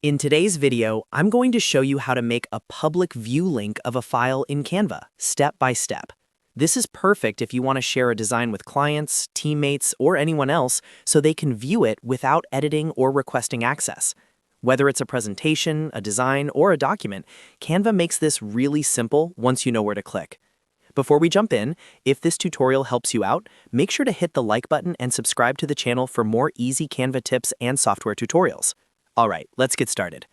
In today's video, I'm going to show you how to make a public view link of a file in Canva, step by step. This is perfect if you want to share a design with clients, teammates, or anyone else so they can view it without editing or requesting access. Whether it's a presentation, a design, or a document, Canva makes this really simple once you know where to click. Before we jump in, if this tutorial helps you out, make sure to hit the like button and subscribe to the channel for more easy Canva tips and software tutorials. All right, let's get started.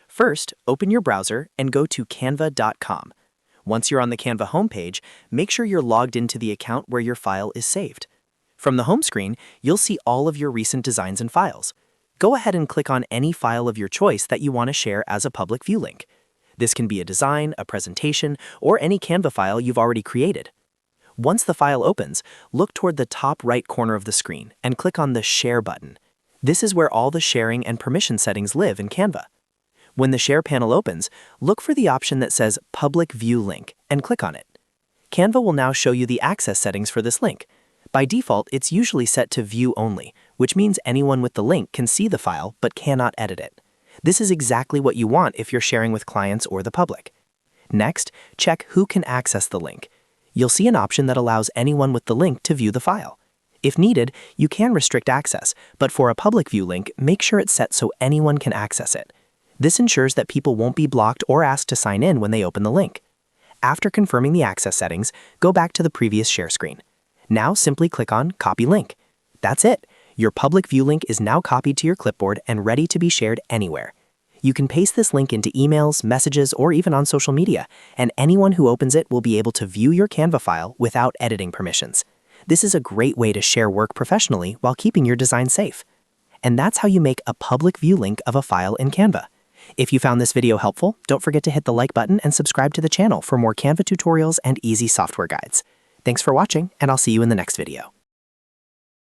First, open your browser and go to canva.com. Once you're on the Canva homepage, make sure you're logged into the account where your file is saved. From the home screen, you'll see all of your recent designs and files. Go ahead and click on any file of your choice that you want to share as a public view link. This can be a design, a presentation, or any Canva file you've already created. Once the file opens, look toward the top right corner of the screen and click on the Share button. This is where all the sharing and permission settings live in Canva. When the Share panel opens, look for the option that says Public View Link and click on it. Canva will now show you the access settings for this link. By default, it's usually set to View Only, which means anyone with the link can see the file but cannot edit it. This is exactly what you want if you're sharing with clients or the public. Next, check Who can access the link. You'll see an option that allows anyone with the link to view the file. If needed, you can restrict access, but for a public view link, make sure it's set so anyone can access it. This ensures that people won't be blocked or asked to sign in when they open the link. After confirming the access settings, go back to the previous share screen. Now simply click on Copy Link. That's it. Your public view link is now copied to your clipboard and ready to be shared anywhere. You can paste this link into emails, messages, or even on social media, and anyone who opens it will be able to view your Canva file without editing permissions. This is a great way to share work professionally while keeping your design safe. And that's how you make a public view link of a file in Canva. If you found this video helpful, don't forget to hit the like button and subscribe to the channel for more Canva tutorials and easy software guides. Thanks for watching, and I'll see you in the next video.